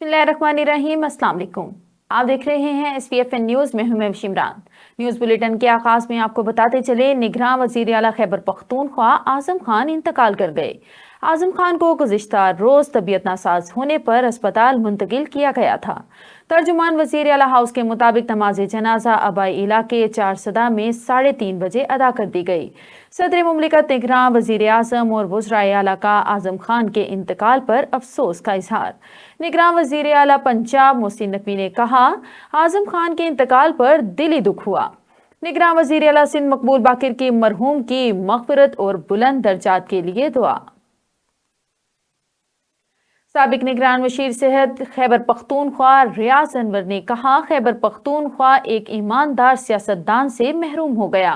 बिस्मिल्लाहिर्रहमानिर्रहीम। अस्सलाम वालेकुम। आप देख रहे हैं SPFN न्यूज में हूं मैं शिमरान। न्यूज बुलेटिन के आगाज में आपको बताते चले, निगरान वजीर आला खैबर पख्तूनख्वा आजम खान इंतकाल कर गए। आजम खान को गुज़िश्ता रोज तबीयत नासाज होने पर अस्पताल मुंतकिल किया गया था। तर्जुमान वजीर आला हाउस के मुताबिक नमाज जनाजा आबाई इलाके 4 सदा में 3:30 बजे अदा कर दी गई। सदर मुमलिकत निगरान वजीर आजम और वज़राए आला का आजम खान के इंतकाल पर अफसोस का इजहार। निगरान वजीर आला पंजाब मोहसिन नकवी ने कहा, आजम खान के इंतकाल पर दिली दुख हुआ। निगरान वजीर आला सिंध मकबूल बाकिर की मरहूम की मग़फ़िरत और बुलंद दर्जात के लिए दुआ। साबिक निगरान वज़ीर सेहत खैबर पख्तूनख्वा रियाज अनवर ने कहा, खैबर पख्तूनख्वा एक ईमानदार सियासतदान से महरूम हो गया।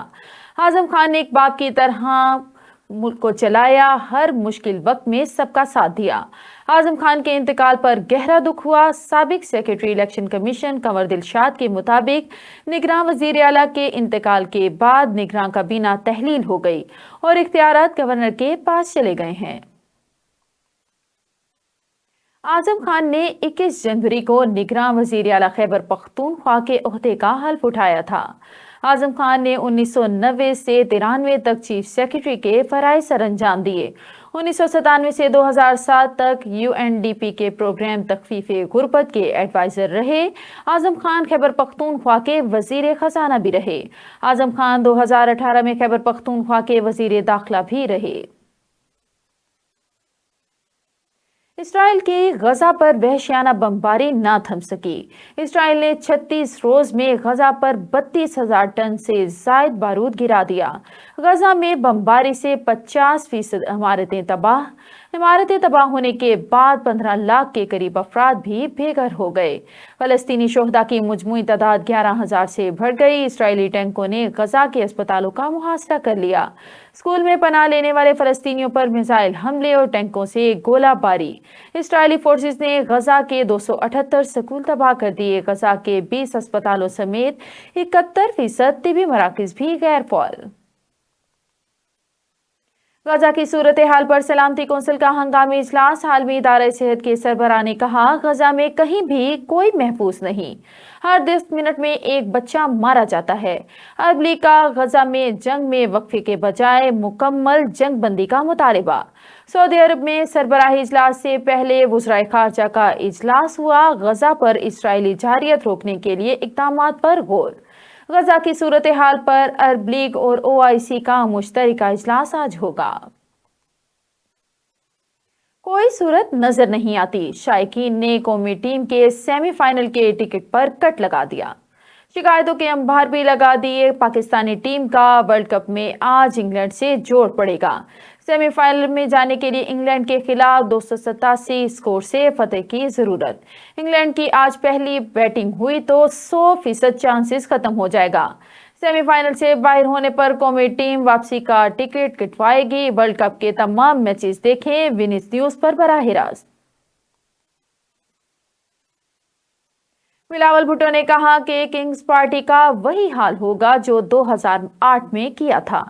आजम खान ने एक बाप की तरह मुल्क को चलाया, हर मुश्किल वक्त में सबका साथ दिया। आजम खान के इंतकाल पर गहरा दुख हुआ। साबिक secretary election commission Kanwar Dilshad के मुताबिक निगरान वज़ीर आला के इंतकाल के बाद निगरान काबीना तहलील हो गई और इख्तियारात गवर्नर के पास चले गए हैं। आजम खान ने 21 जनवरी को निगरान वज़ीर आला खैबर पख्तूनख्वा के ओहदे का हल्फ उठाया था। आजम खान ने 1990 से 93 तक चीफ सेक्रेटरी के फराइज़ सर अंजाम दिए। 1997 से 2007 तक UNDP के प्रोग्राम तखफीफ गुर्बत के एडवाइजर रहे। आजम खान खैबर पख्तूनख्वा के वज़ीर ख़जाना भी रहे। आजम खान 2018 में खैबर पख्तूनख्वा के वज़ीर दाखिला भी रहे। इसराइल की गजा पर वहशियाना बमबारी ना थम सकी। इसराइल ने 36 रोज में गजा पर 32,000 टन से जायद बारूद गिरा दिया। गजा में बमबारी से 50% इमारतें तबाह होने के बाद 15 लाख के करीब अफराद भी बेघर हो गए। फलस्तीनी शोहदा की मुजमुई तादाद 11,000 से बढ़ गई। इसराइली टैंकों ने गजा के अस्पतालों का मुहासरा कर लिया। स्कूल में पनाह लेने वाले फलस्तीनियों पर मिसाइल हमले और टैंकों से गोलाबारी। इसराइली फोर्सेस ने गजा के 278 स्कूल तबाह कर दिए। गजा के 20 अस्पतालों समेत 71% तिबी मराकज भी गैर फ़ाल। गजा की सूरत हाल पर सलामती कौंसिल का हंगामी इजलास। आलमी इदारे सेहत के सरबराह ने कहा, गजा में कहीं भी कोई महफूज नहीं, हर 10 मिनट में एक बच्चा मारा जाता है। अरब लीग का गजा में जंग में वक्फे के बजाय मुकम्मल जंग बंदी का मुतालबा। सऊदी अरब में सरबराही इजलास से पहले वज़राए खारजा का इजलास हुआ। गजा पर इसराइली जारियत रोकने के लिए इक़दामात पर गौर। गजा की सूरत हाल पर अरब लीग और OIC का मुश्तरका इजलास आज होगा। कोई सूरत नजर नहीं आती, शायकीन ने कौमी टीम के सेमीफाइनल के टिकट पर कट लगा दिया। शिकायतों के अंबार भी लगा दिए। पाकिस्तानी टीम का वर्ल्ड कप में आज इंग्लैंड से जोड़ पड़ेगा। सेमीफाइनल में जाने के लिए इंग्लैंड के खिलाफ 287 स्कोर से फतेह की जरूरत। इंग्लैंड की आज पहली बैटिंग हुई तो 100% चांसेस खत्म हो जाएगा। सेमीफाइनल से बाहर होने पर कौमी टीम वापसी का टिकट कटवाएगी। वर्ल्ड कप के तमाम मैचेस देखें विनिस न्यूज पर बराह रास्त। बिलावल भुट्टो ने कहा कि किंग्स पार्टी का वही हाल होगा जो 2008 में किया था।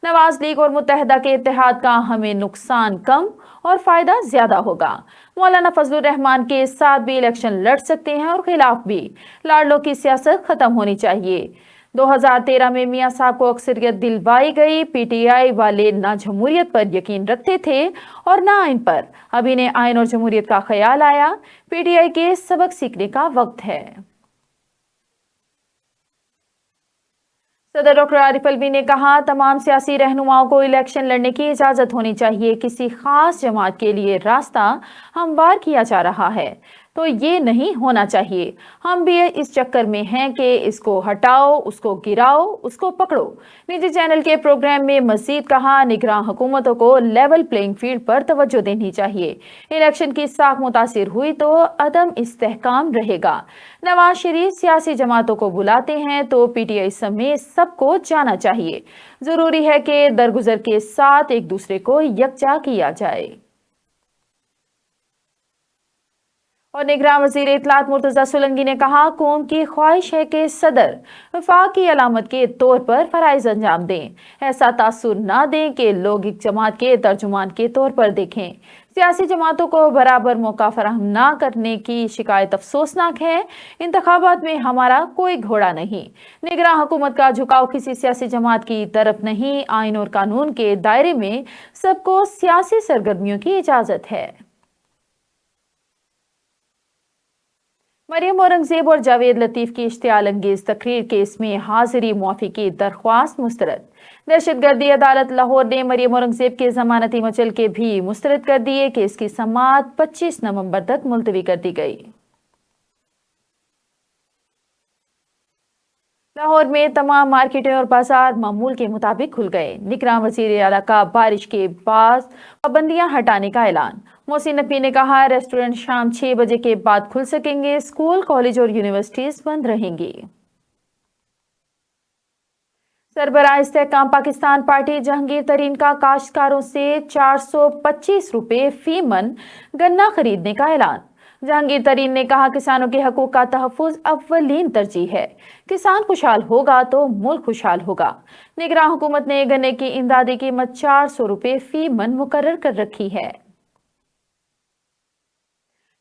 नवाज लीग और मुत्तहदा के इत्तेहाद का हमें नुकसान कम और फायदा ज्यादा होगा। मौलाना फजलुर रहमान के साथ भी इलेक्शन लड़ सकते हैं और खिलाफ भी। लाडलों की सियासत खत्म होनी चाहिए। 2013 में मियां साहब को अक्सरियत दिलवाई गई। PTI वाले ना जमहूरियत पर यकीन रखते थे और ना आइन पर। अब इन्हें आइन और जमहूरियत का ख्याल आया। PTI के सबक सीखने का वक्त है। सदर डॉक्टर आरिफ अलवी ने कहा, तमाम सियासी रहनुमाओं को इलेक्शन लड़ने की इजाजत होनी चाहिए। किसी खास जमात के लिए रास्ता हमवार किया जा रहा है तो ये नहीं होना चाहिए। हम भी इस चक्कर में हैं कि इसको हटाओ, उसको गिराओ, उसको पकड़ो। निजी चैनल के प्रोग्राम में मजीद कहा, निगरान हुकूमतों को लेवल प्लेइंग फील्ड पर तवज्जो देनी चाहिए। इलेक्शन की साख मुतासिर हुई तो अदम इस्तेहकाम रहेगा। नवाज शरीफ सियासी जमातों को बुलाते हैं तो PTI समेत सबको जाना चाहिए। जरूरी है कि दरगुजर के साथ एक दूसरे को यकजा किया जाए। और निगरान वज़ीर इत्तलात मुर्तज़ा सुलंगी ने कहा, कौम की ख्वाहिश है कि सदर वफाक की अलामत के तौर पर फ़राइज़ अंजाम दें। ऐसा तासुर ना दें कि लोग एक जमात के तर्जुमान के तौर पर देखें। सियासी जमातों को बराबर मौका फराहम ना करने की शिकायत अफसोसनाक है। इंतखाबात में हमारा कोई घोड़ा नहीं। निगरान हुकूमत का झुकाव किसी सियासी जमात की तरफ नहीं। आइन और कानून के दायरे में सबको सियासी सरगर्मियों की इजाज़त है। मरियम औरंगजेब और जावेद लतीफ की इश्तियाल अंगेज तकरीर केस में हाजिरी मुआफी की दरख्वास्त मुस्तरद। दहशतगर्दी अदालत लाहौर ने मरियम औरंगजेब के जमानती मुचलके भी मुस्तरद कर दिए। केस की समाअत 25 नवंबर तक मुलतवी कर दी गई। लाहौर में तमाम मार्केटें और बाजार मामूल के मुताबिक खुल गए। निगरान वज़ीर आला का बारिश के बाद पाबंदियां हटाने का ऐलान। मोहसिन नकवी ने कहा, रेस्टोरेंट शाम 6 बजे के बाद खुल सकेंगे। स्कूल, कॉलेज और यूनिवर्सिटीज बंद रहेंगी। सरबराह इस्तेहकाम पाकिस्तान पार्टी जहांगीर तरीन का काश्तकारों से 425 रुपए फी मन गन्ना खरीदने का ऐलान। जहांगीर तरीन ने कहा, किसानों के हकूक का तहफ़्फ़ुज़ अव्वलीन तरजीह है। किसान खुशहाल होगा तो मुल्क खुशहाल होगा। निगरान हुकूमत ने गन्ने की इमदादी कीमत 400 रुपए फी मन मुकर्रर कर रखी है।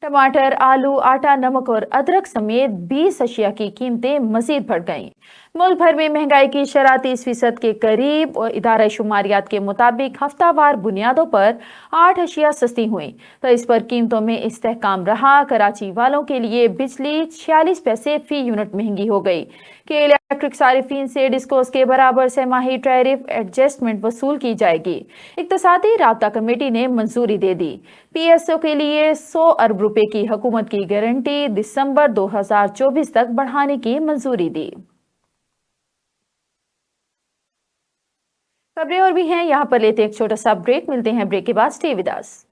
टमाटर, आलू, आटा, नमक और अदरक समेत 20 अशिया की कीमतें मजीद बढ़ गईं। मुल्क भर में महंगाई की शरह 30% के करीब और इदारा शुमारियात के मुताबिक हफ्तावार बुनियादों पर 8 अशिया सस्ती हुई तो इस पर कीमतों में इस्तेहकाम रहा। कराची वालों के लिए बिजली 46 पैसे फी यूनिट महंगी हो गई। के इलेक्ट्रिक सारिफीन से डिस्कोस के बराबर सेमाही टैरिफ एडजस्टमेंट वसूल की जाएगी। इक्तसादी राब्ता कमेटी ने मंजूरी दे दी। पीएसओ के लिए 100 अरब रुपए की हुकूमत की गारंटी दिसंबर 2024 तक बढ़ाने की मंजूरी दी। खबरें और भी हैं, यहाँ पर लेते हैं एक छोटा सा ब्रेक। मिलते हैं ब्रेक के बाद। Stay with us.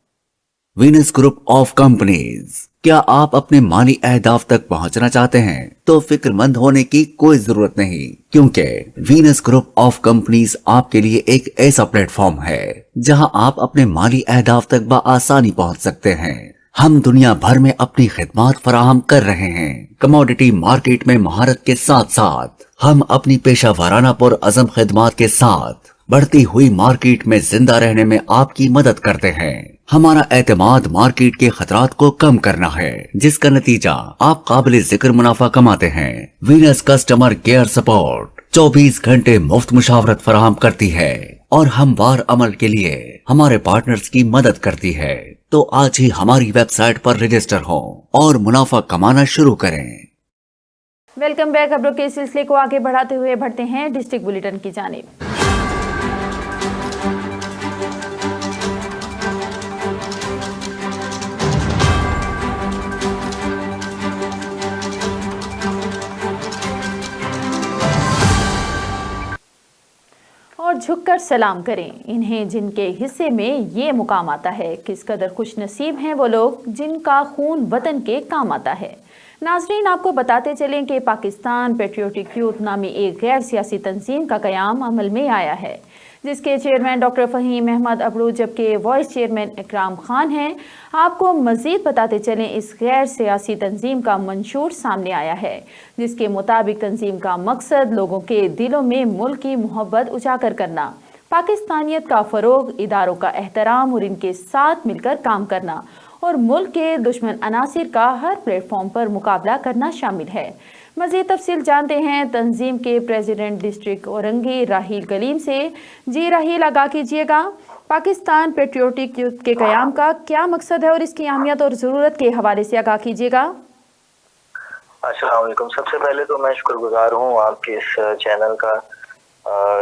Venus group of companies. क्या आप अपने माली अहदाफ तक पहुंचना चाहते हैं तो फिक्रमंद होने की कोई जरूरत नहीं, क्योंकि वीनस ग्रुप ऑफ कंपनीज आपके लिए एक ऐसा प्लेटफॉर्म है जहां आप अपने माली अहदाफ तक बआसानी पहुंच सकते हैं। हम दुनिया भर में अपनी खिदमत फराहम कर रहे हैं। कमोडिटी मार्केट में महारत के साथ साथ हम अपनी पेशा वाराना पुर अज़म खिदमत के साथ बढ़ती हुई मार्केट में जिंदा रहने में आपकी मदद करते हैं। हमारा एतमाद मार्केट के खतरात को कम करना है, जिसका नतीजा आप काबिल जिक्र मुनाफा कमाते हैं। वीनस कस्टमर केयर सपोर्ट 24 घंटे मुफ्त मुशावरत फराहम करती है और हमवार अमल के लिए हमारे पार्टनर्स की मदद करती है। तो आज ही हमारी वेबसाइट पर रजिस्टर हो और मुनाफा कमाना शुरू करें। Welcome back. खबरों के सिलसिले को आगे बढ़ाते हुए बढ़ते हैं डिस्ट्रिक्ट बुलेटिन की जानिब। और झुककर सलाम करें इन्हें जिनके हिस्से में ये मुकाम आता है। किस कदर खुश नसीब हैं वो लोग जिनका खून वतन के काम आता है। नाजरीन, आपको बताते चलें कि पाकिस्तान पेट्रियोटिक यूथ नामी एक गैर सियासी तंजीम का क़याम अमल में आया है, जिसके चेयरमैन डॉक्टर फ़हीम अहमद अबरू जबकि वाइस चेयरमैन इकराम खान हैं। आपको मज़ीद बताते चलें, इस गैर सियासी तंजीम का मंशूर सामने आया है, जिसके मुताबिक तंजीम का मकसद लोगों के दिलों में मुल्क की मोहब्बत उजागर करना, पाकिस्तानियत का फ़रोग, इदारों का एहतराम और इनके साथ मिलकर काम करना और मुल्क के दुश्मन अनासिर का हर प्लेटफॉर्म पर मुकाबला करना शामिल है। मज़ीद तफसील जानते हैं तंजीम के प्रेसिडेंट डिस्ट्रिक्ट औरंगी राहील कलीम से। जी राहील, आगाह कीजिएगा, पाकिस्तान पेट्रियोटिक यूथ के क़याम का क्या मकसद है और इसकी अहमियत और ज़रूरत के हवाले से आगाह कीजिएगा। अस्सलाम वालेकुम। सबसे पहले तो मैं शुक्रगुजार हूँ आपके इस चैनल का,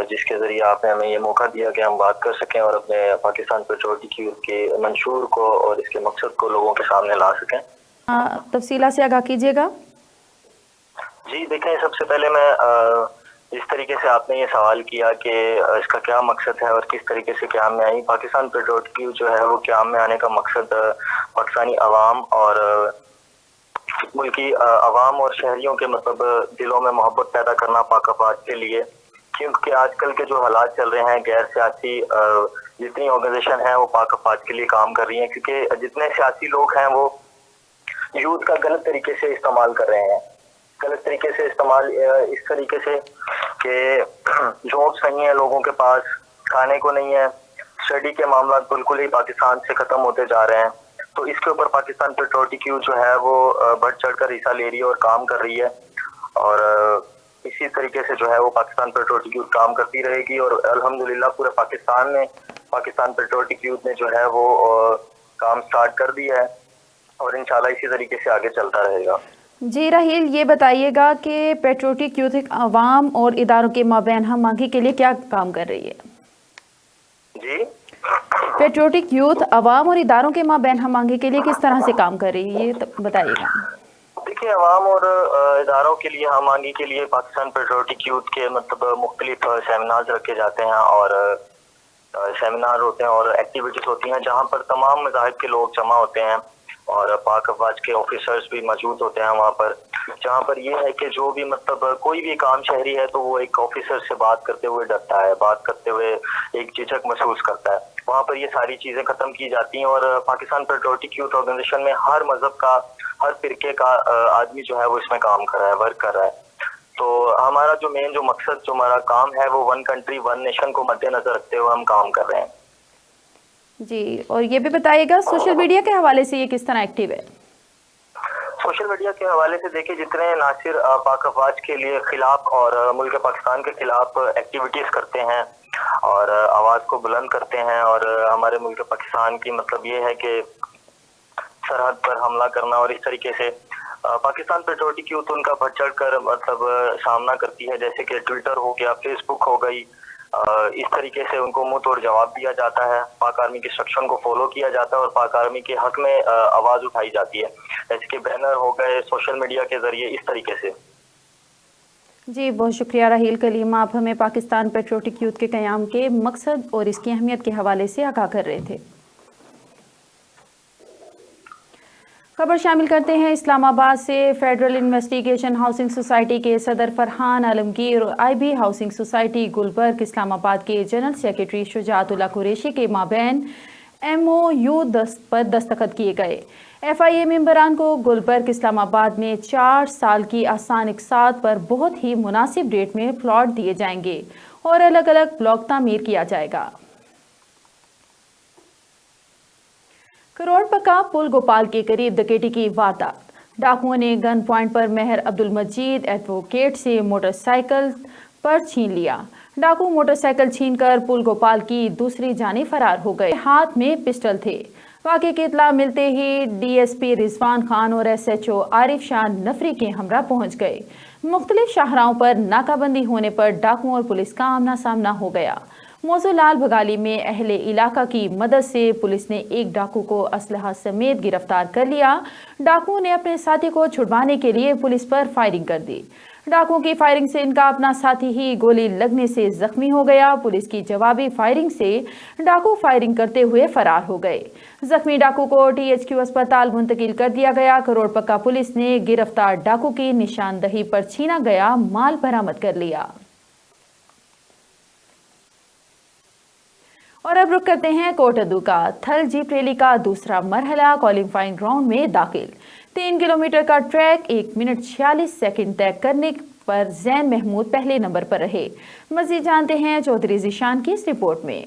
जिसके ज़रिए आपने हमें ये मौका दिया कि हम बात कर सकें और अपने पाकिस्तान पेट्रियोटिक यूथ के मंशूर को और इसके मकसद को लोगों के सामने ला सकें। तफसीला से आगाह कीजिएगा। जी देखें, सबसे पहले मैं जिस तरीके से आपने ये सवाल किया कि इसका क्या मकसद है और किस तरीके से क़याम में आई, पाकिस्तान पेट्रियोटिक यूथ जो है वो क़याम में आने का मकसद पाकिस्तानी अवाम और मुल्की अवाम और शहरियों के मतलब दिलों में मोहब्बत पैदा करना पाक-अफवाज के लिए, क्योंकि आजकल के जो हालात चल रहे हैं, गैर सियासी जितनी ऑर्गेनाइजेशन है वो पाक-अफवाज के लिए काम कर रही हैं, क्योंकि जितने सियासी लोग हैं वो یوتھ کا غلط طریقے سے استعمال کر رہے ہیں. غلط طریقے سے استعمال اس طریقے سے کہ جابس نہیں ہے لوگوں کے پاس, کھانے کو نہیں ہے, اسٹڈی کے معاملات بالکل ہی پاکستان سے ختم ہوتے جا رہے ہیں. تو اس کے اوپر پاکستان پیٹریوٹک یوتھ جو ہے وہ بڑھ چڑھ کر حصہ لے رہی ہے اور کام کر رہی ہے, اور اسی طریقے سے جو ہے وہ پاکستان پیٹریوٹک یوتھ کام کرتی رہے گی. اور الحمدللہ پورے پاکستان میں پاکستان پیٹریوٹک یوتھ نے جو ہے وہ کام سٹارٹ کر دیا ہے, اور انشاءاللہ اسی طریقے سے آگے چلتا رہے گا. جی راہیل, یہ بتائیے گا کہ پیٹریوٹک یوتھ عوام اور اداروں کے مابین ہم آہنگی کے لیے کیا کام کر رہی ہے؟ جی, پیٹریوٹک یوتھ عوام اور اداروں کے مابین ہم آہنگی کے لیے کس طرح سے کام کر رہی ہے, یہ بتائیے گا. دیکھیے, عوام اور اداروں کے لیے ہم آہنگی کے لیے پاکستان پیٹریوٹک یوتھ کے مطلب مختلف سیمینارز رکھے جاتے ہیں, اور سیمینار ہوتے ہیں اور ایکٹیویٹیز ہوتی ہیں جہاں پر تمام مذاہب کے لوگ جمع ہوتے ہیں, اور پاک افواج کے آفیسرز بھی موجود ہوتے ہیں وہاں پر. جہاں پر یہ ہے کہ جو بھی مطلب کوئی بھی کام شہری ہے تو وہ ایک آفیسر سے بات کرتے ہوئے ڈرتا ہے, بات کرتے ہوئے ایک جھجک محسوس کرتا ہے. وہاں پر یہ ساری چیزیں ختم کی جاتی ہیں, اور پاکستان پیٹریوٹک یوتھ آرگنائزیشن میں ہر مذہب کا, ہر فرقے کا آدمی جو ہے وہ اس میں کام کر رہا ہے, ورک کر رہا ہے. تو ہمارا جو مین جو مقصد جو ہمارا کام ہے وہ ون کنٹری ون نیشن کو مد نظر رکھتے ہوئے ہم کام کر رہے ہیں. جی, اور یہ بھی بتائیے گا سوشل میڈیا کے حوالے سے یہ کس طرح ایکٹیو ہے؟ سوشل میڈیا کے حوالے سے دیکھیں, جتنے ناصر پاک افواج کے لیے خلاف اور ملک پاکستان کے خلاف ایکٹیویٹیز کرتے ہیں اور آواز کو بلند کرتے ہیں, اور ہمارے ملک پاکستان کی مطلب یہ ہے کہ سرحد پر حملہ کرنا, اور اس طریقے سے پاکستان پیٹریوٹک یوتھ ان کا بڑھ چڑھ کر مطلب سامنا کرتی ہے. جیسے کہ ٹویٹر ہو گیا, فیس بک ہو گئی, اس طریقے سے ان کو منہ توڑ جواب دیا جاتا ہے, پاک آرمی کے انسٹرکشن کو فالو کیا جاتا ہے, اور پاک آرمی کے حق میں آواز اٹھائی جاتی ہے, جیسے کہ بینر ہو گئے سوشل میڈیا کے ذریعے, اس طریقے سے. جی, بہت شکریہ راہیل کلیم, آپ ہمیں پاکستان پیٹریوٹک یوتھ کے قیام کے مقصد اور اس کی اہمیت کے حوالے سے آگاہ کر رہے تھے. خبر شامل کرتے ہیں اسلام آباد سے. فیڈرل انویسٹیگیشن ہاؤسنگ سوسائٹی کے صدر فرحان عالمگیر اور آئی بی ہاؤسنگ سوسائٹی گلبرگ اسلام آباد کے جنرل سیکرٹری شجاعت اللہ قریشی کے مابین MOU پر دستخط کیے گئے. FIA ممبران کو گلبرگ اسلام آباد میں 4 سال کی آسان اقساط پر بہت ہی مناسب ریٹ میں پلاٹ دیے جائیں گے اور الگ الگ بلاک تعمیر کیا جائے گا. کروڑ پکا پل گوپال کے قریب ڈکیتی کی واردات. ڈاکوؤں نے گن پوائنٹ پر مہر عبد المجید ایڈوکیٹ سے موٹر سائیکل پر چھین لیا. ڈاکو موٹر سائیکل چھین کر پل گوپال کی دوسری جانب فرار ہو گئے. ہاتھ میں پسٹل تھے. واقعے کی اطلاع ملتے ہی DSP رضوان خان اور SHO عارف شاہ نفری کے ہمراہ پہنچ گئے. مختلف شاہراہوں پر ناکہ بندی ہونے پر ڈاکوؤں اور پولیس کا آمنا سامنا ہو گیا. موضوع لال بھگالی میں اہل علاقہ کی مدد سے پولیس نے ایک ڈاکو کو اسلحہ سمیت گرفتار کر لیا. ڈاکو نے اپنے ساتھی کو چھڑوانے کے لیے پولیس پر فائرنگ کر دی. ڈاکو کی فائرنگ سے ان کا اپنا ساتھی ہی گولی لگنے سے زخمی ہو گیا. پولیس کی جوابی فائرنگ سے ڈاکو فائرنگ کرتے ہوئے فرار ہو گئے. زخمی ڈاکو کو THQ اسپتال منتقل کر دیا گیا. کروڑ پکا پولیس نے گرفتار ڈاکو کی نشاندہی پر چھینا گیا مال برآمد کر لیا. اور اب رک کرتے ہیں کوٹادو کا. تھل جیپ ریلی کا دوسرا مرحلہ کوالیفائنگ راؤنڈ میں داخل. 3 کلومیٹر کا ٹریک 1 منٹ 46 سیکنڈ طے کرنے پر زین محمود پہلے نمبر پر رہے. مزید جانتے ہیں چودھری ذیشان کی اس رپورٹ میں.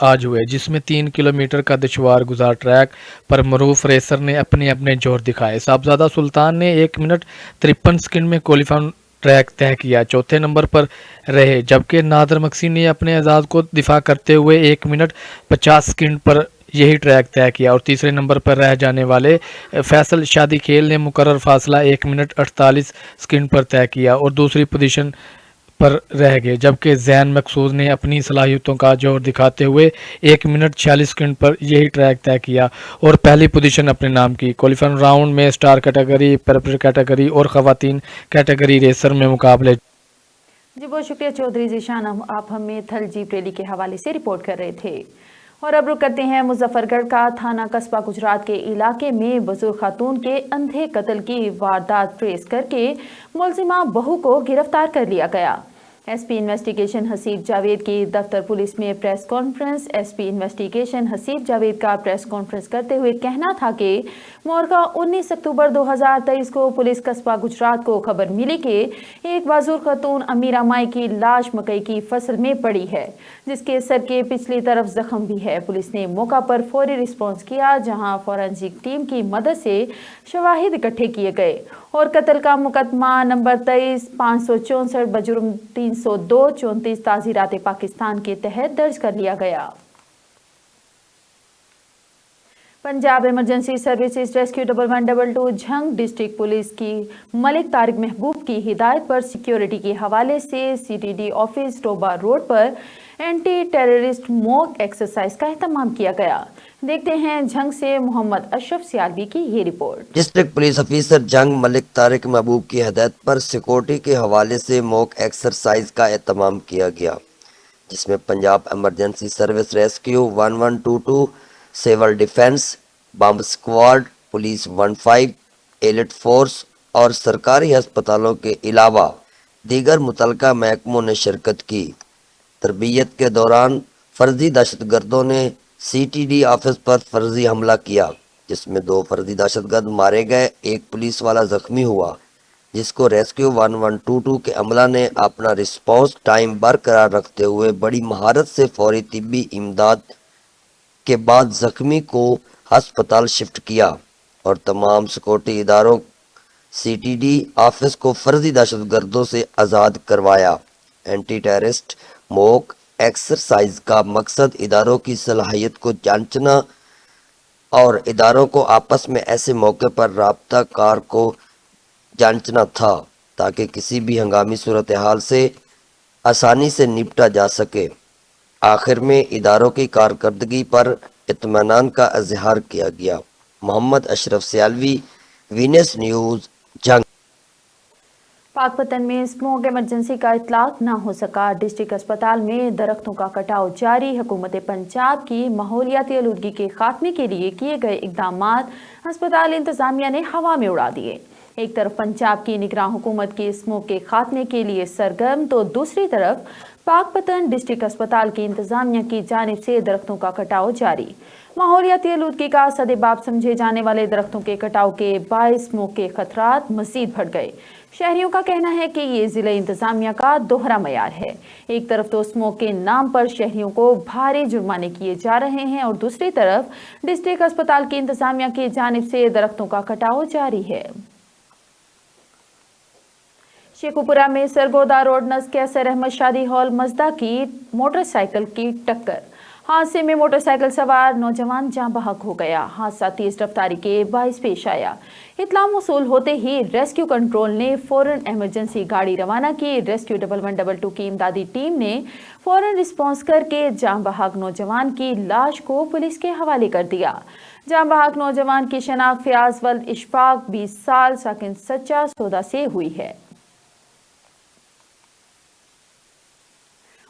آج ہوئے جس میں 3 کلومیٹر کا دشوار گزار ٹریک پر معروف ریسر نے اپنے جوہر دکھائے. صاحبزادہ سلطان نے 1 منٹ 53 سیکنڈ میں کوالیفائنگ ٹریک طے کیا. چوتھے نمبر پر رہے جبکہ نادر مکسی نے اپنے اعزاز کو دفاع کرتے ہوئے 1 منٹ 50 سیکنڈ پر یہی ٹریک طے کیا. اور تیسرے نمبر پر رہ جانے والے فیصل شادی کھیل نے مقرر فاصلہ 1 منٹ 48 سیکنڈ پر طے کیا اور دوسری پوزیشن پر رہ گئے. جبکہ زین مقصود نے اپنی صلاحیتوں کا جوہر دکھاتے ہوئے 1 منٹ 46 سیکنڈ پر یہی ٹریک طے کیا اور پہلی پوزیشن اپنے نام کی. کوالیفائنگ راؤنڈ میں سٹار کیٹیگری، پرپل کیٹیگری اور خواتین کیٹیگری ریسر میں مقابلے. جی بہت شکریہ چودھری ذیشان, آپ ہمیں تھل جیپ ریلی کے حوالے سے رپورٹ کر رہے تھے. اور اب رک کرتے ہیں مظفر گڑھ کا تھانہ قصبہ گجرات کے علاقے میں بزرگ خاتون کے اندھے قتل کی واردات ٹریس کر کے ملزمہ بہو کو گرفتار کر لیا گیا۔ S P investigation Haseeb Javed کی دفتر پولیس میں press conference. S P investigation Haseeb Javed کا پریس کانفرنس کرتے ہوئے کہنا تھا کہ مورخہ 19 اکتوبر 2023 کو پولیس قصبہ گجرات کو خبر ملی کہ ایک بزرگ خاتون امیرہ مائی کی لاش مکئی کی فصل میں پڑی ہے، جس کے سر کے پچھلی طرف زخم بھی ہے۔ پولیس نے موقع پر فوری رسپانس کیا، جہاں فورینسک ٹیم کی مدد سے شواہد اکٹھے کیے گئے اور قتل کا مقدمہ نمبر 23-564 بجرم 302-34 تعزیرات پاکستان کے تحت درج کر لیا گیا۔ Punjab emergency services rescue 1112 Jhang district police کی ملک طارق محبوب کی ہدایت پر سیکیورٹی کے حوالے سے C T D office ٹوبا road پر اینٹی ٹیررسٹ موک ایکسرسائز کا اہتمام کیا گیا۔ دیکھتے ہیں جھنگ سے محمد اشرف سیالوی کی یہ رپورٹ۔ ڈسٹرکٹ پولیس افیسر جنگ ملک طارق محبوب کی ہدایت پر سیکورٹی کے حوالے سے موک ایکسرسائز کا اہتمام کیا گیا، جس میں Punjab emergency service rescue 1122، civil defence, bomb squad, police 15، elite force اور سرکاری ہسپتالوں کے علاوہ دیگر متعلقہ محکموں نے شرکت کی۔ تربیت کے دوران فرضی دہشت گردوں نے سی ٹی ڈی آفس پر فرضی حملہ کیا، جس میں 2 فرضی دہشت گرد مارے گئے، ایک پولیس والا زخمی ہوا، جس کو ریسکیو 1122 کے عملہ نے اپنا رسپانس ٹائم برقرار رکھتے ہوئے بڑی مہارت سے فوری طبی امداد کے بعد زخمی کو ہسپتال شفٹ کیا اور تمام سیکورٹی اداروں سی ٹی ڈی آفس کو فرضی دہشت گردوں سے آزاد کروایا۔ اینٹی ٹیررسٹ موک ایکسرسائز کا مقصد اداروں کی صلاحیت کو جانچنا اور اداروں کو آپس میں ایسے موقع پر رابطہ کار کو جانچنا تھا تاکہ کسی بھی ہنگامی صورتحال سے آسانی سے نپٹا جا سکے۔ آخر میں اداروں کی کارکردگی پر اطمینان کا اظہار کیا گیا۔ محمد اشرف سیالوی، وینس نیوز، جنگ۔ پاک پتن میں اسموگ ایمرجنسی کا اطلاق نہ ہو سکا، ڈسٹرکٹ اسپتال میں درختوں کا کٹاؤ جاری۔ حکومت پنجاب کی ماحولیاتی آلودگی کے خاتمے کے لیے کیے گئے اقدامات اسپتال انتظامیہ نے ہوا میں اڑا دیے۔ ایک طرف پنجاب کی نگراں حکومت کی اسموگ کے خاتمے کے لیے سرگرم، تو دوسری طرف پاک پتن ڈسٹرکٹ اسپتال کی انتظامیہ کی جانب سے درختوں کا کٹاؤ جاری۔ ماحولیاتی آلودگی کا سدباب سمجھے جانے والے درختوں کے کٹاؤ کے باعث اسموگ کے خطرات مزید بڑھ گئے۔ شہریوں کا کہنا ہے کہ یہ ضلع انتظامیہ کا دوہرا معیار ہے۔ ایک طرف تو اسموگ کے نام پر شہریوں کو بھاری جرمانے کیے جا رہے ہیں اور دوسری طرف ڈسٹرکٹ اسپتال کی انتظامیہ کی جانب سے درختوں کا کٹاؤ جاری ہے۔ شیخوپورہ میں سرگودا روڈ نزد کیسر احمد شادی ہال مزدا کی موٹر سائیکل کی ٹکر۔ حادثے میں موٹر سائیکل سوار نوجوان جاں بحق ہو گیا۔ حادثہ تیز رفتاری کے باعث پیش آیا۔ اطلاع موصول ہوتے ہی ریسکیو کنٹرول نے فوراً ایمرجنسی گاڑی روانہ کی۔ ریسکیو 1112 کی امدادی ٹیم نے فوراً رسپانس کر کے جاں بحق نوجوان کی لاش کو پولیس کے حوالے کر دیا۔ جاں بحق نوجوان کی شناخت فیاض ولد اشفاق 20 سال ساکن سچا سودا سے ہوئی ہے۔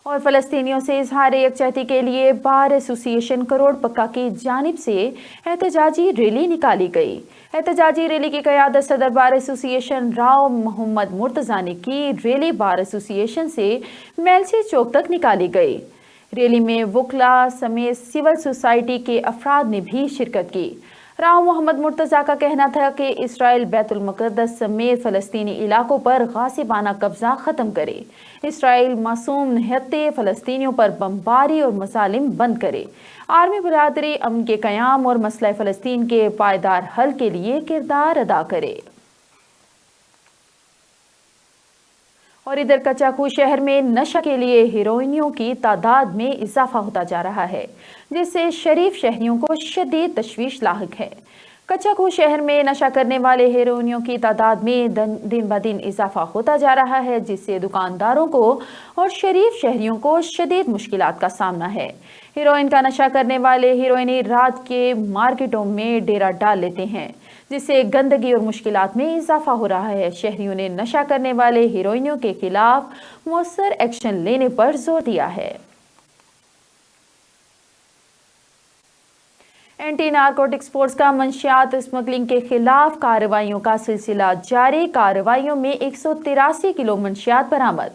اور فلسطینیوں سے اظہار یکجہتی کے لیے بار ایسوسی ایشن کروڑ پکا کی جانب سے احتجاجی ریلی نکالی گئی۔ احتجاجی ریلی کی قیادت صدر بار ایسوسی ایشن راؤ محمد مرتضیٰ نے کی۔ ریلی بار ایسوسی ایشن سے میلسی چوک تک نکالی گئی۔ ریلی میں وکلاء سمیت سول سوسائٹی کے افراد نے بھی شرکت کی۔ راؤ محمد مرتضیٰ کا کہنا تھا کہ اسرائیل بیت المقدس سمیت فلسطینی علاقوں پر غاصبانہ قبضہ ختم کرے۔ اسرائیل معصوم نہتے فلسطینیوں پر بمباری اور مظالم بند کرے۔ عالمی برادری امن کے قیام اور مسئلہ فلسطین کے پائیدار حل کے لیے کردار ادا کرے۔ اور ادھر کچاکو شہر میں نشہ کے لیے ہیروئینوں کی تعداد میں اضافہ ہوتا جا رہا ہے، جس سے شریف شہریوں کو شدید تشویش لاحق ہے۔ کچاکو شہر میں نشہ کرنے والے ہیروئینوں کی تعداد میں دن بدن اضافہ ہوتا جا رہا ہے، جس سے دکانداروں کو اور شریف شہریوں کو شدید مشکلات کا سامنا ہے۔ ہیروئن کا نشہ کرنے والے ہیروئینی رات کے مارکیٹوں میں ڈیرا ڈال لیتے ہیں، جس سے گندگی اور مشکلات میں اضافہ ہو رہا ہے۔ شہریوں نے نشہ کرنے والے ہیروئینوں کے خلاف مؤثر ایکشن لینے پر زور دیا ہے۔ एंटी नारकोटिक्स फोर्स का मंशियात स्मगलिंग के खिलाफ कार्रवाइयों का सिलसिला जारी। कार्रवाइयों में 183 किलो मंशियात बरामद,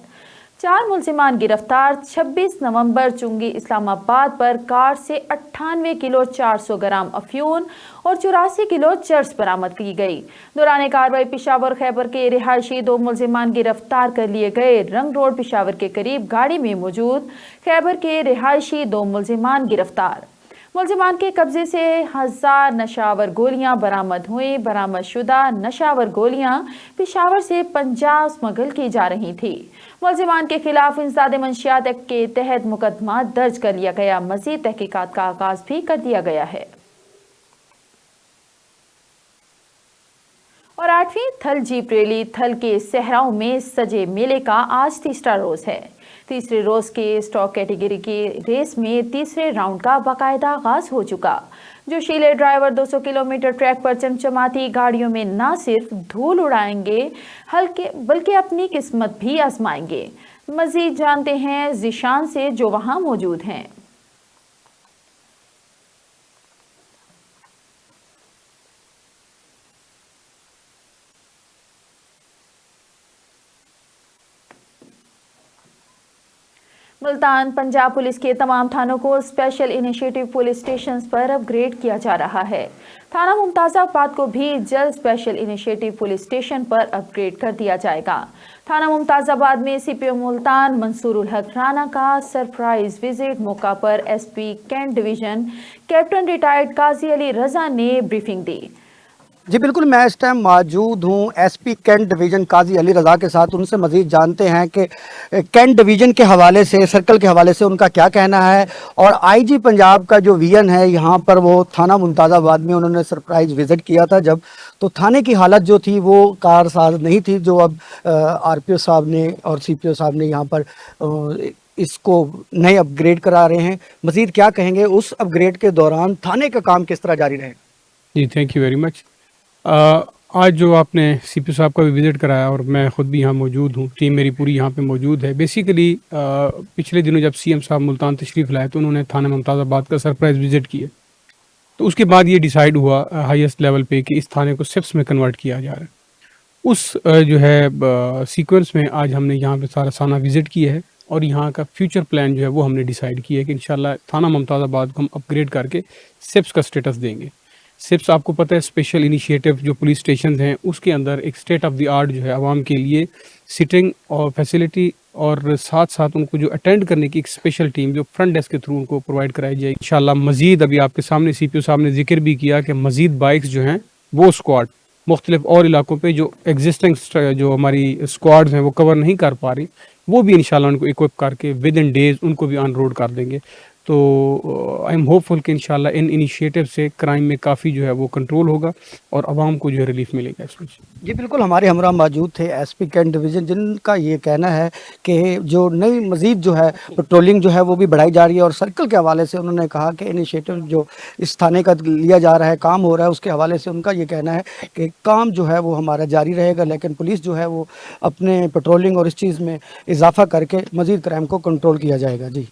4 मुलजिमान गिरफ्तार। 26 नवंबर चुंगी इस्लामाबाद पर कार से 98 किलो 400 ग्राम अफ्यून और 84 किलो चर्स बरामद की गई। दौरान कार्रवाई पेशावर खैबर के रिहायशी 2 मुलजिमान गिरफ्तार कर लिए गए। रंग रोड पेशावर के करीब गाड़ी में मौजूद खैबर के रिहायशी 2 मुलजिमान गिरफ्तार। मुलजिमान के कब्जे से 1000 नशावर गोलियां बरामद हुई। बरामद शुदा नशावर गोलियां पेशावर से पंजाब स्मगल की जा रही थी। मुलजिमान के खिलाफ इंसदाद मंशियात एक्ट के तहत मुकदमा दर्ज कर लिया गया। मजीद तहकीकात का आगाज भी कर दिया गया है। और 8वीं थल जीप रैली थल के सहराओं में सजे मेले का आज तीसरा रोज है। तीसरे रोज के स्टॉक कैटेगरी की रेस में तीसरे राउंड का बाकायदा आगाज हो चुका। जोशीले ड्राइवर 200 किलोमीटर ट्रैक पर चमचमाती गाड़ियों में न सिर्फ धूल उड़ाएंगे बल्कि अपनी किस्मत भी आजमाएंगे। मजीद जानते हैं जिशान से जो वहां मौजूद हैं। मुल्तान पंजाब पुलिस के तमाम थानों को स्पेशल इनिशिएटिव पुलिस स्टेशंस पर अपग्रेड किया जा रहा है। थाना मुमताज़ाबाद को भी जल्द स्पेशल इनिशिएटिव पुलिस स्टेशन पर अपग्रेड कर दिया जाएगा। थाना मुमताज़ाबाद में सीपीओ मुल्तान मंसूरुल हक राना का सरप्राइज विजिट। मौका पर SP cantt division captain retired Qazi Ali Raza ने ब्रीफिंग दी। जी बिल्कुल, मैं इस टाइम मौजूद हूँ एसपी कैंट डिवीज़न काजी अली रज़ा के साथ। उनसे मज़ीद जानते हैं कि कैंट डिवीज़न के हवाले से, सर्कल के हवाले से उनका क्या कहना है। और आईजी पंजाब का जो वीएन है यहाँ पर, वो थाना मुमताज़ाबाद में उन्होंने सरप्राइज़ विज़िट किया था जब, तो थाने की हालत जो थी वो कारसाज नहीं थी, जो अब आरपीओ साहब ने और सीपीओ साहब ने यहाँ पर इसको नए अपग्रेड करा रहे हैं। मज़ीद क्या कहेंगे उस अपग्रेड के दौरान थाने का काम किस तरह जारी रहेगा? जी थैंक यू वेरी मच। आज जो आपने सीपीओ साहब का भी विज़िट कराया और मैं ख़ुद भी यहाँ मौजूद हूँ, टीम मेरी पूरी यहाँ पे मौजूद है। बेसिकली पिछले दिनों जब सीएम साहब मुल्तान तशरीफ़ लाए तो उन्होंने थाना मुमताज़ाबाद का सरप्राइज़ विज़िट किया, तो उसके बाद ये डिसाइड हुआ हाईएस्ट लेवल पे कि इस थाने को सिप्स में कन्वर्ट किया जा रहा है। उस जो है सीक्वेंस में आज हमने यहाँ पे सारा थाना विज़िट किया है और यहाँ का फ्यूचर प्लान जो है वो हमने डिसाइड किया है कि इंशाल्लाह थाना मुमताज़ाबाद को हम अपग्रेड करके सिप्स का स्टेटस देंगे। सिप्स आपको पता है स्पेशल इनिशिएटिव जो पुलिस स्टेशन हैं उसके अंदर एक स्टेट ऑफ द आर्ट जो है आवाम के लिए सिटिंग और फैसिलिटी और साथ साथ उनको जो अटेंड करने की एक स्पेशल टीम जो फ्रंट डेस्क के थ्रू उनको प्रोवाइड कराई जाएगी इंशाल्लाह। मज़ीद अभी आपके सामने सीपीओ साहब ने जिक्र भी किया कि मज़ीद बाइक्स जो हैं वो स्क्वाड मुख्तलिफ और इलाकों पे जो एग्जिस्टिंग जो हमारी स्क्वाड्स हैं वो कवर नहीं कर पा रही, वो भी इंशाल्लाह उनको इक्विप करके विद इन डेज उनको भी ऑन रोड कर देंगे। तो आई एम होपफुल कि इंशाल्लाह इन इनिशिएटिव से क्राइम में काफ़ी जो है वो कंट्रोल होगा और आवाम को जो है रिलीफ मिलेगा इसमें। जी बिल्कुल, हमारे हमरा मौजूद थे एसपी कैंट डिवीज़न, जिनका ये कहना है कि जो नई मज़ीद जो है पेट्रोलिंग जो है वो भी बढ़ाई जा रही है। और सर्कल के हवाले से उन्होंने कहा कि इनिशिएटिव जो इस थाने का लिया जा रहा है, काम हो रहा है, उसके हवाले से उनका ये कहना है कि काम जो है वो हमारा जारी रहेगा, लेकिन पुलिस जो है वो अपने पेट्रोलिंग और इस चीज़ में इजाफा करके मज़ीद क्राइम को कंट्रोल किया जाएगा। जी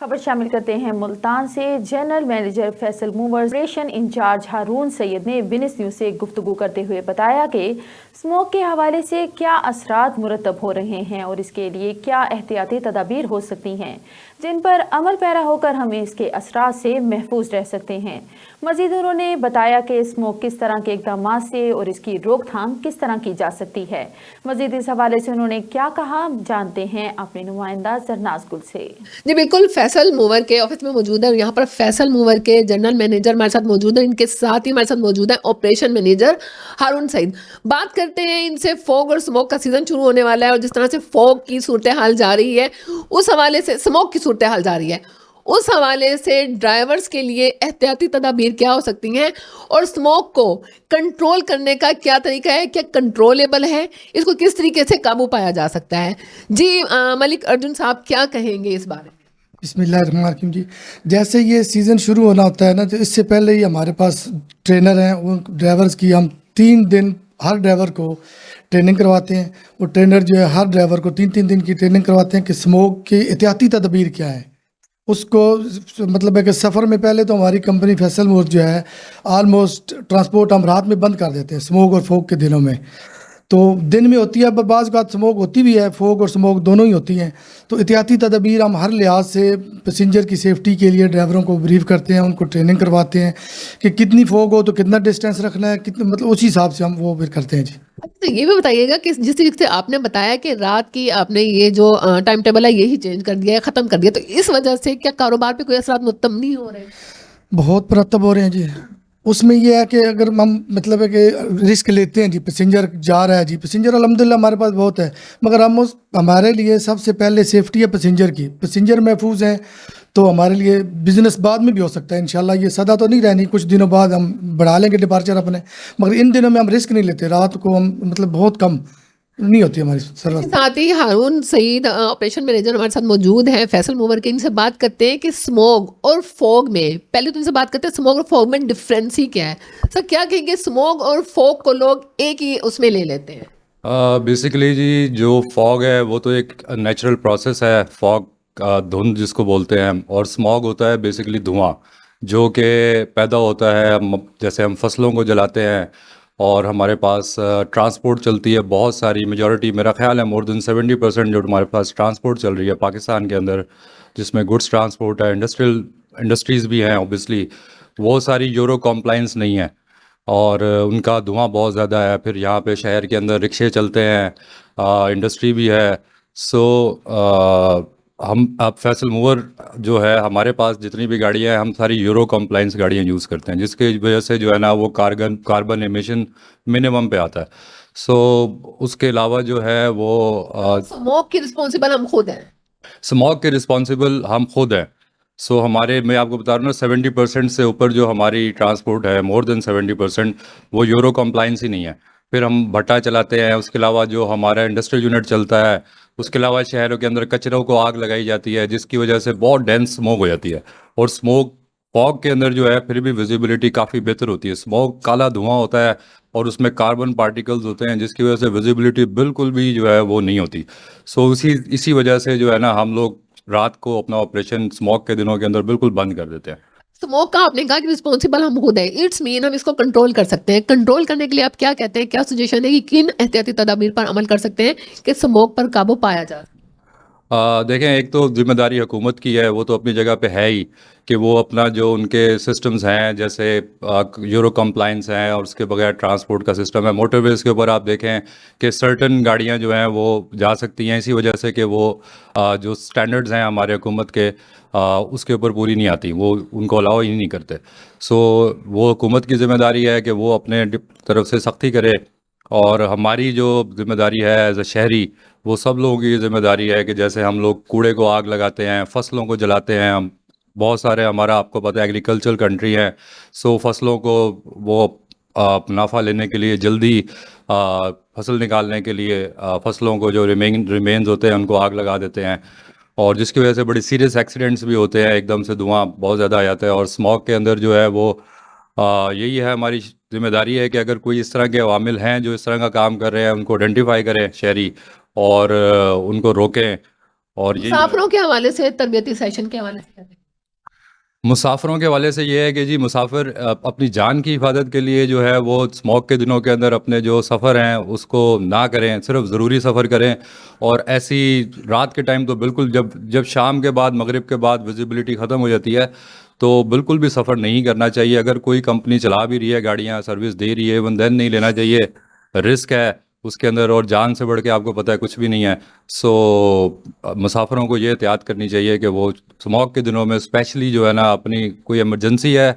खबर शामिल करते हैं मुल्तान से। General manager Faisal movers operation incharge Haroon Syed ने विनिस न्यूज़ से गुफ्तगू करते हुए बताया कि स्मोक के हवाले से क्या असरात मुरतब हो रहे हैं और इसके लिए क्या एहतियाती तदाबीर हो सकती हैं जिन पर अमल पैरा होकर हम इसके असरात से महफूज रह सकते हैं। मजीद उन्होंने बताया कि स्मोक किस तरह के इकदाम से और इसकी रोकथाम किस तरह की जा सकती है। मजीद इस हवाले से उन्होंने क्या कहा, जानते हैं अपने नुमाइंदा जरनाज गुल से। जी बिल्कुल, फैसल मूवर के ऑफिस में मौजूद है। यहाँ पर फैसल मूवर के जनरल मैनेजर हमारे साथ मौजूद है, इनके साथ ही हमारे साथ मौजूद है ऑपरेशन मैनेजर हारून सईद। बात करते हैं इनसे, फॉग और स्मोक का सीजन शुरू होने वाला है और जिस तरह से फॉग की सूरत हाल जा रही है उस हवाले से स्मोक की सूरत हाल जा रही है, उस हवाले से ड्राइवर्स के लिए एहतियाती तदाबीर क्या हो सकती हैं और स्मोक को कंट्रोल करने का क्या तरीका है, क्या कंट्रोलेबल है, इसको किस तरीके से काबू पाया जा सकता है। जी मलिक अर्जुन साहब क्या कहेंगे इस बारे में? बिस्मिल्लाहिर्रहमानिर्रहीम। जी जैसे ये सीज़न शुरू होना होता है ना, तो इससे पहले ही हमारे पास ट्रेनर हैं, वो ड्राइवर्स की हम 3 दिन हर ड्राइवर को ट्रेनिंग करवाते हैं। वो ट्रेनर जो है हर ड्राइवर को 3-3 दिन की ट्रेनिंग करवाते हैं कि स्मोक की एहतियाती तदबीर क्या है। اس کو مطلب ہے کہ سفر میں پہلے تو ہماری کمپنی فیصل موور جو ہے آلموسٹ ٹرانسپورٹ ہم رات میں بند کر دیتے ہیں اسموک اور فوگ کے دنوں میں. تو دن میں ہوتی ہے بعض اوقات اسموک ہوتی بھی ہے, فوگ اور اسموک دونوں ہی ہوتی ہیں. تو احتیاطی تدابیر ہم ہر لحاظ سے پیسنجر کی سیفٹی کے لیے ڈرائیوروں کو بریف کرتے ہیں, ان کو ٹریننگ کرواتے ہیں کہ کتنی فوگ ہو تو کتنا ڈسٹینس رکھنا ہے, کتنا مطلب اسی حساب سے ہم وہ پھر کرتے ہیں جی. تو یہ بھی بتائیے گا کہ جس طریقے سے آپ نے بتایا کہ رات کی آپ نے یہ جو ٹائم ٹیبل ہے یہی چینج کر دیا ہے, ختم کر دیا, تو اس وجہ سے کیا کاروبار پہ کوئی اثرات مرتب نہیں ہو رہے ہیں؟ بہت مرتب ہو رہے ہیں جی. اس میں یہ ہے کہ اگر ہم مطلب ہے کہ رسک لیتے ہیں جی, پیسنجر جا رہا ہے جی, پیسنجر الحمدللہ ہمارے پاس بہت ہے, مگر ہمارے لیے سب سے پہلے سیفٹی ہے پیسنجر کی. پیسنجر محفوظ ہیں تو ہمارے لیے بزنس بعد میں بھی ہو سکتا ہے انشاءاللہ. یہ سدا تو نہیں رہنی, کچھ دنوں بعد ہم بڑھا لیں گے ڈپارچر اپنے, مگر ان دنوں میں ہم رسک نہیں لیتے. رات کو ہم مطلب بہت کم نہیں ہوتی ہماری سروس. ساتھ ہی ہارون سعید آپریشن مینیجر ہمارے ساتھ موجود ہیں فیصل موور کے. ان سے بات کرتے ہیں کہ اسموگ اور فوگ میں, پہلے تو ان سے بات کرتے ہیں اسموگ اور فوگ میں ڈفرینس ہی کیا ہے. سر کیا کہیں گے, اسموگ اور فوگ کو لوگ ایک ہی اس میں لے لیتے ہیں؟ بیسیکلی جی جو فوگ ہے وہ تو ایک نیچرل پروسیس ہے, فوگ دھند جس کو بولتے ہیں, اور اسموگ ہوتا ہے بیسیکلی دھواں جو کہ پیدا ہوتا ہے جیسے ہم فصلوں کو جلاتے ہیں اور ہمارے پاس ٹرانسپورٹ چلتی ہے بہت ساری, میجورٹی میرا خیال ہے مور دین 70% جو ہمارے پاس ٹرانسپورٹ چل رہی ہے پاکستان کے اندر, جس میں گڈس ٹرانسپورٹ ہے, انڈسٹریز بھی ہیں اوبیسلی, وہ ساری یورو کمپلائنس نہیں ہے اور ان کا دھواں بہت زیادہ ہے. پھر یہاں پہ شہر کے اندر رکشے چلتے ہیں, انڈسٹری بھی ہے. سو ہم اب فیصل موور جو ہے ہمارے پاس جتنی بھی گاڑیاں ہیں ہم ساری یورو کمپلائنس گاڑیاں یوز کرتے ہیں, جس کی وجہ سے جو ہے نا وہ کاربن ایمیشن منیمم پہ آتا ہے. سو اس کے علاوہ جو ہے وہ اسموگ کی رسپانسبل ہم خود ہیں, اسموگ کے رسپانسبل ہم خود ہیں. سو ہمارے میں آپ کو بتا رہا ہوں 70% سے اوپر جو ہماری ٹرانسپورٹ ہے, مور دین 70% وہ یورو کمپلائنس ہی نہیں ہے. پھر ہم بھٹا چلاتے ہیں, اس کے علاوہ جو ہمارا انڈسٹریل یونٹ چلتا ہے, اس کے علاوہ شہروں کے اندر کچروں کو آگ لگائی جاتی ہے جس کی وجہ سے بہت ڈینس اسموگ ہو جاتی ہے. اور اسموگ فوگ کے اندر جو ہے پھر بھی ویزیبلٹی کافی بہتر ہوتی ہے. اسموگ کالا دھواں ہوتا ہے اور اس میں کاربن پارٹیکلز ہوتے ہیں جس کی وجہ سے ویزیبلٹی بالکل بھی جو ہے وہ نہیں ہوتی. سو اسی وجہ سے جو ہے نا ہم لوگ رات کو اپنا آپریشن اسموگ کے دنوں کے اندر بالکل بند کر دیتے ہیں. اسموگ کا آپ نے کہا کہ رسپانسبل ہم خود ہیں, اٹس مین ہم اس کو کنٹرول کر سکتے ہیں. کنٹرول کرنے کے لیے آپ کیا کہتے ہیں, کیا سجیشن ہے کہ کن احتیاطی تدابیر پر عمل کر سکتے ہیں کہ اسموگ پر قابو پایا جائے؟ دیکھیں, ایک تو ذمہ داری حکومت کی ہے, وہ تو اپنی جگہ پہ ہے ہی کہ وہ اپنا جو ان کے سسٹمز ہیں جیسے یورو کمپلائنس ہیں اور اس کے بغیر ٹرانسپورٹ کا سسٹم ہے. موٹر ویز کے اوپر آپ دیکھیں کہ سرٹن گاڑیاں جو ہیں وہ جا سکتی ہیں اسی وجہ سے کہ وہ جو سٹینڈرڈز ہیں ہمارے حکومت کے اس کے اوپر پوری نہیں آتی, وہ ان کو الاؤ ہی نہیں کرتے. سو وہ حکومت کی ذمہ داری ہے کہ وہ اپنے طرف سے سختی کرے, اور ہماری جو ذمہ داری ہے ایز اے شہری وہ سب لوگوں کی ذمہ داری ہے کہ جیسے ہم لوگ کوڑے کو آگ لگاتے ہیں, فصلوں کو جلاتے ہیں, ہم بہت سارے ہمارا آپ کو پتہ ہے ایگریکلچر کنٹری ہے. سو فصلوں کو وہ منافع لینے کے لیے جلدی فصل نکالنے کے لیے فصلوں کو جو ریمینز ہوتے ہیں ان کو آگ لگا دیتے ہیں, اور جس کی وجہ سے بڑی سیریس ایکسیڈنٹس بھی ہوتے ہیں, ایک دم سے دھواں بہت زیادہ آ جاتا ہے. اور اسموگ کے اندر جو ہے وہ یہی ہے ہماری ذمہ داری ہے کہ اگر کوئی اس طرح کے عوامل ہیں جو اس طرح کا کام کر رہے ہیں ان کو آئیڈینٹیفائی کریں شہری اور ان کو روکیں. اور مسافروں کے حوالے سے, تربیتی سیشن کے حوالے سے مسافروں کے حوالے سے یہ ہے کہ جی مسافر اپنی جان کی حفاظت کے لیے جو ہے وہ اسموگ کے دنوں کے اندر اپنے جو سفر ہیں اس کو نہ کریں, صرف ضروری سفر کریں. اور ایسی رات کے ٹائم تو بالکل جب شام کے بعد مغرب کے بعد ویزیبلٹی ختم ہو جاتی ہے تو بالکل بھی سفر نہیں کرنا چاہیے. اگر کوئی کمپنی چلا بھی رہی ہے گاڑیاں, سروس دے رہی ہے, ایون دین نہیں لینا چاہیے, رسک ہے اس کے اندر اور جان سے بڑھ کے آپ کو پتہ ہے کچھ بھی نہیں ہے. سو مسافروں کو یہ احتیاط کرنی چاہیے کہ وہ اسموگ کے دنوں میں اسپیشلی جو ہے نا اپنی کوئی ایمرجنسی ہے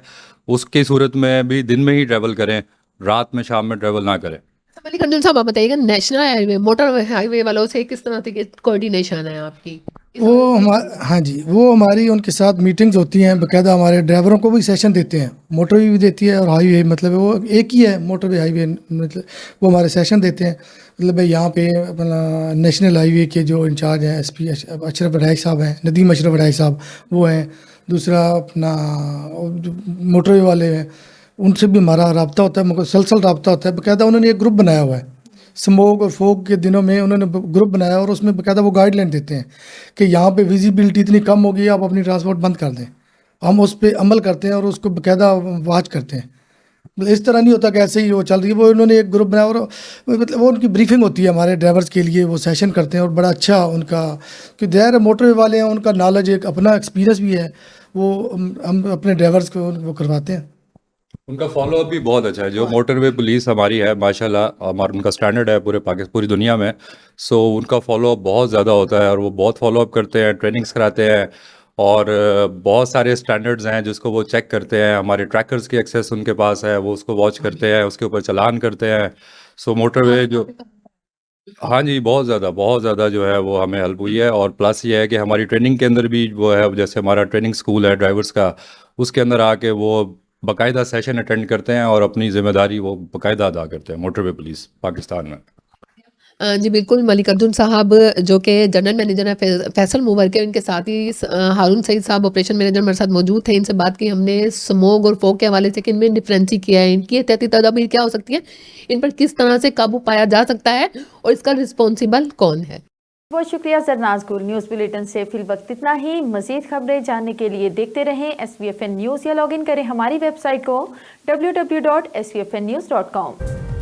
اس کی صورت میں بھی دن میں ہی ٹریول کریں, رات میں شام میں ٹریول نہ کریں. ملک ارجن صاحب آپ بتائیے گا, نیشنل ہائی وے, موٹر ہائی وے والوں سے کس طرح کی کوآرڈینیشن ہے آپ کی؟ ہاں جی, وہ ہماری ان کے ساتھ میٹنگز ہوتی ہیں باقاعدہ. ہمارے ڈرائیوروں کو بھی سیشن دیتے ہیں, موٹر وے بھی دیتی ہے اور ہائی وے, مطلب وہ ایک ہی ہے موٹر وے ہائی وے, مطلب وہ ہمارے سیشن دیتے ہیں. مطلب یہاں پہ اپنا نیشنل ہائی وے کے جو انچارج ہیں ایس پی اشرف وڈائک صاحب ہیں, ندیم اشرف وڈائک صاحب وہ ہیں. دوسرا اپنا موٹر وے والے ہیں, ان سے بھی ہمارا رابطہ ہوتا ہے, مسلسل رابطہ ہوتا ہے باقاعدہ. انہوں نے ایک گروپ بنایا ہوا ہے स्मोक और फोग के दिनों में उन्होंने ग्रुप बनाया और उसमें बाकायदा वो गाइडलाइन देते हैं कि यहाँ पे विजिबिलिटी इतनी कम होगी, आप अपनी ट्रांसपोर्ट बंद कर दें। हम उस पर अमल करते हैं और उसको बाकायदा वॉच करते हैं। इस तरह नहीं होता कि ऐसे ही वो चल रही है। वो उन्होंने एक ग्रुप बनाया और मतलब वो उनकी ब्रीफिंग होती है हमारे ड्राइवर्स के लिए, वो सेशन करते हैं और बड़ा अच्छा उनका, कि देर मोटरवे वाले हैं, उनका नॉलेज, एक अपना एक्सपीरियंस भी है, वो हम अपने ड्राइवर्स को वो करवाते हैं। उनका फॉलो अप भी बहुत अच्छा है। जो मोटरवे पुलिस हमारी है माशाल्लाह, हमारा उनका स्टैंडर्ड है पूरी दुनिया में। सो उनका फॉलो अप बहुत ज़्यादा होता है और वो बहुत फॉलो अप करते हैं, ट्रेनिंग्स कराते हैं और बहुत सारे स्टैंडर्ड्स हैं जिसको वो चेक करते हैं। हमारे ट्रैकर्स की एक्सेस उनके पास है, वो उसको वॉच करते हैं, उसके ऊपर चालान करते हैं। सो मोटरवे जो, हाँ जी, बहुत ज़्यादा जो है वो हमें हेल्प हुई है। और प्लस ये है कि हमारी ट्रेनिंग के अंदर भी वो है, जैसे हमारा ट्रेनिंग स्कूल है ड्राइवर्स का, उसके अंदर आके वो बाकायदा सेशन अटेंड करते हैं और अपनी जिम्मेदारी वो बाकायदा अदा करते हैं, मोटरवे पुलिस पाकिस्तान में। जी बिल्कुल, मलिक अर्जुन साहब जो कि जनरल मैनेजर हैं फैसल मूवर के, उनके साथ ही हारून सईद साहब ऑपरेशन मैनेजर मेरे साथ मौजूद थे। इनसे बात की हमने स्मोक और फोग के हवाले से कि इनमें डिफरेंसी क्या है, इनकी एहतियाती तदाबीर क्या हो सकती है, इन पर किस तरह से काबू पाया जा सकता है और इसका रिस्पॉन्सिबल कौन है। बहुत शुक्रिया जरनाज गुल। न्यूज़ बुलेटिन से फिल वक्त इतना ही। मजीद खबरें जानने के लिए देखते रहें SVFN न्यूज़ या लॉग इन करें हमारी वेबसाइट को www.svfnnews.com।